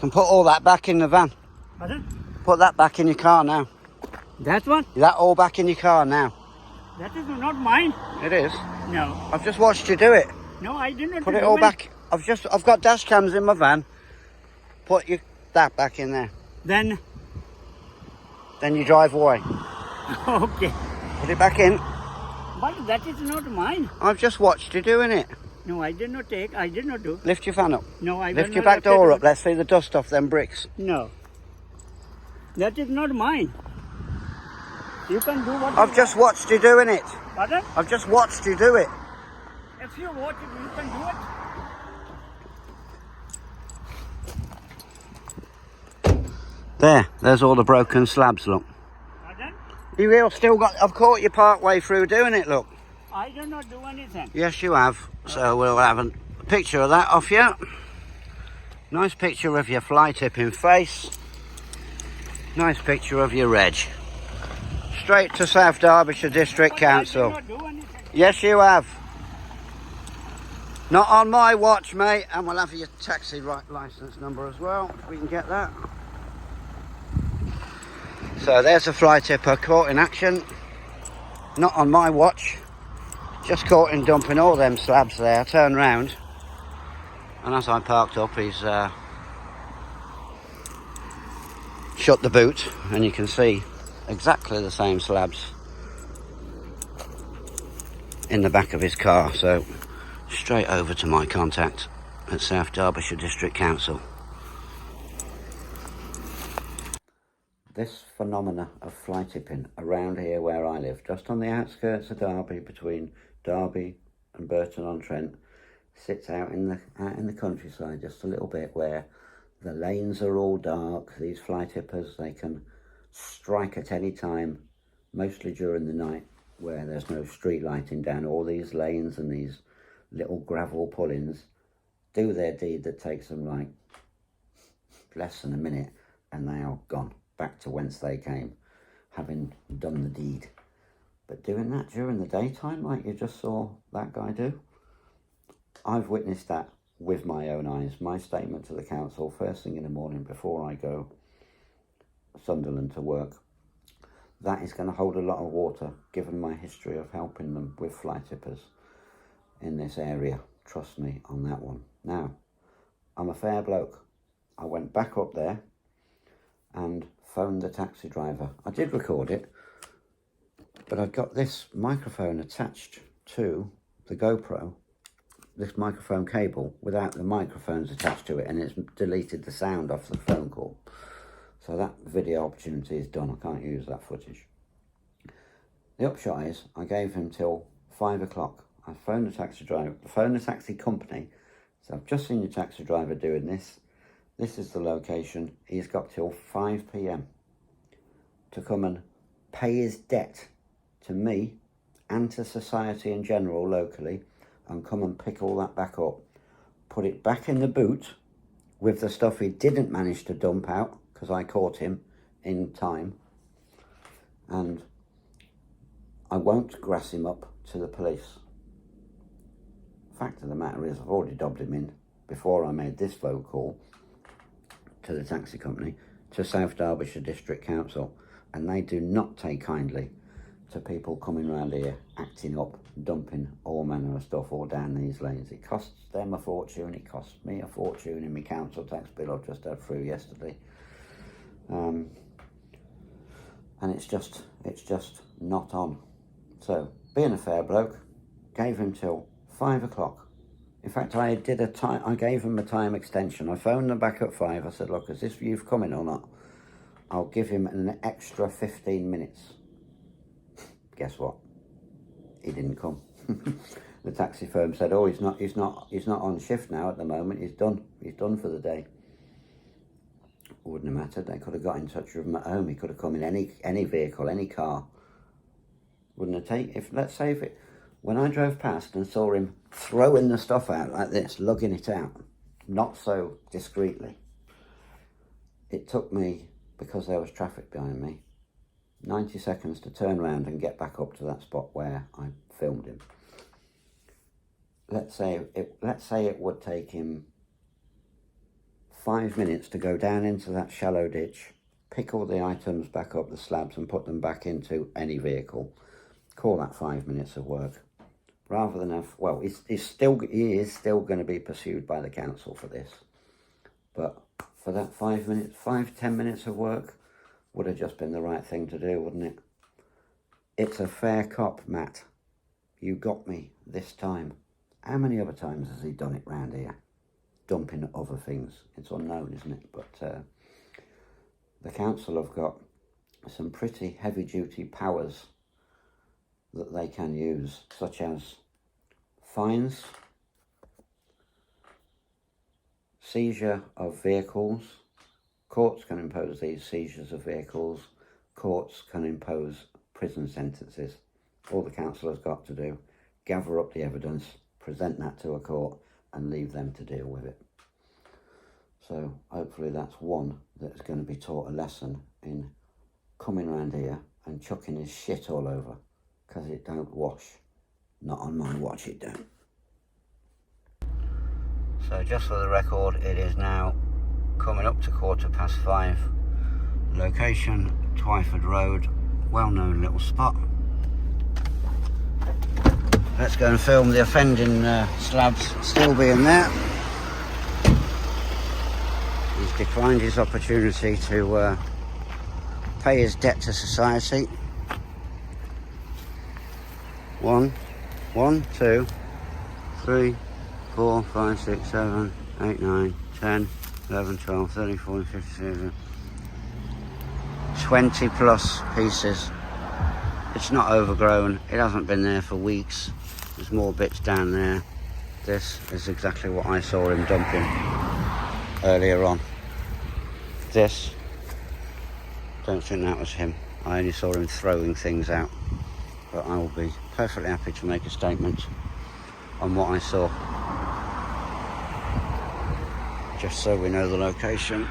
can put all that back in the van. Pardon? Put that back in your car now. That one? That all back in your car now. That is not mine. It is. No. I've just watched you do it. No, I did not Put do it all it. back. I've got dash cams in my van. Put that back in there. Then, Then you drive away. okay. Put it back in. But that is not mine. I've just watched you doing it. No, I did not take. I did not do. Lift your van up. No, I Lift will your not back lift it door up. Let's see the dust off them bricks. No. That is not mine. You can do what I've you just watched you doing it. want. Pardon? I've just watched you do it. If you want it, you can do it. There's all the broken slabs, look. Pardon? I've caught you part way through doing it, look. I did not do anything. Yes, you have. So we'll have a picture of that off you. Nice picture of your fly tipping face. Nice picture of your reg. Straight to South Derbyshire District But Council. I did not do anything. Yes, you have. Not on my watch, mate. And we'll have your taxi licence number as well, if we can get that. So there's a fly tipper caught in action. Not on my watch. Just caught in dumping all them slabs there. Turn round. And as I parked up, he's shut the boot. And you can see exactly the same slabs in the back of his car. So straight over to my contact at South Derbyshire District Council. This phenomena of fly tipping around here where I live, just on the outskirts of Derby, between Derby and Burton-on-Trent, sits out in the countryside just a little bit, where the lanes are all dark. These fly tippers, they can strike at any time, mostly during the night, where there's no street lighting down all these lanes, and these little gravel pull-ins do their deed that takes them like less than a minute, and they are gone back to whence they came, having done the deed. But doing that during the daytime, like you just saw that guy do, I've witnessed that with my own eyes. My statement to the council first thing in the morning before I go Sunderland to work, that is going to hold a lot of water, given my history of helping them with fly tippers in this area. Trust me on that one. Now, I'm a fair bloke. I went back up there and phoned the taxi driver. I did record it, but I've got this microphone attached to the GoPro, this microphone cable, without the microphones attached to it, and it's deleted the sound off the phone call. So that video opportunity is done. I can't use that footage. The upshot is, I gave him till 5 o'clock. I phoned the taxi driver, phoned the taxi company. So I've just seen your taxi driver doing this. This is the location. He's got till 5 p.m. to come and pay his debt to me and to society in general locally, and come and pick all that back up, put it back in the boot with the stuff he didn't manage to dump out, because I caught him in time, and I won't grass him up to the police. Fact of the matter is, I've already dobbed him in before I made this phone call to the taxi company, to South Derbyshire District Council, and they do not take kindly to people coming around here acting up, dumping all manner of stuff all down these lanes. It costs them a fortune, it costs me a fortune in my council tax bill I've just had through yesterday. And it's just not on. So, being a fair bloke, gave him till 5 o'clock. In fact, I gave him a time extension. I phoned them back at 5. I said, look, is this youth coming or not? I'll give him an extra 15 minutes. Guess what? He didn't come. The taxi firm said, oh, he's not on shift now at the moment. He's done for the day. Wouldn't have mattered. They could have got in touch with him at home. He could have come in any vehicle, any car. Wouldn't have taken, when I drove past and saw him throwing the stuff out like this, lugging it out, not so discreetly, it took me, because there was traffic behind me, 90 seconds to turn around and get back up to that spot where I filmed him. Let's say it would take him 5 minutes to go down into that shallow ditch, pick all the items back up the slabs and put them back into any vehicle. Call that 5 minutes of work. Rather than have, well, he is still going to be pursued by the council for this. But for that 5-10 minutes of work would have just been the right thing to do, wouldn't it? It's a fair cop, Matt. You got me this time. How many other times has he done it round here? Dumping other things. It's unknown, isn't it? But the council have got some pretty heavy-duty powers that they can use, such as fines, seizure of vehicles. Courts can impose these seizures of vehicles. Courts can impose prison sentences. All the council has got to do, gather up the evidence, present that to a court and leave them to deal with it. So hopefully that's one that's going to be taught a lesson in coming around here and chucking his shit all over, because it don't wash. Not on my watch it don't. So just for the record, it is now coming up to 5:15. Location, Twyford Road, well-known little spot. Let's go and film the offending slabs still being there. He's declined his opportunity to pay his debt to society. 1, 2, 3, 4, 5, 6, 7, 8, 9, 10, 11, 12, 13, 14, 15, 16, 20 plus pieces. It's not overgrown. It hasn't been there for weeks. There's more bits down there. This is exactly what I saw him dumping earlier on. This, don't think that was him. I only saw him throwing things out. But I will be perfectly happy to make a statement on what I saw. Just so we know the location.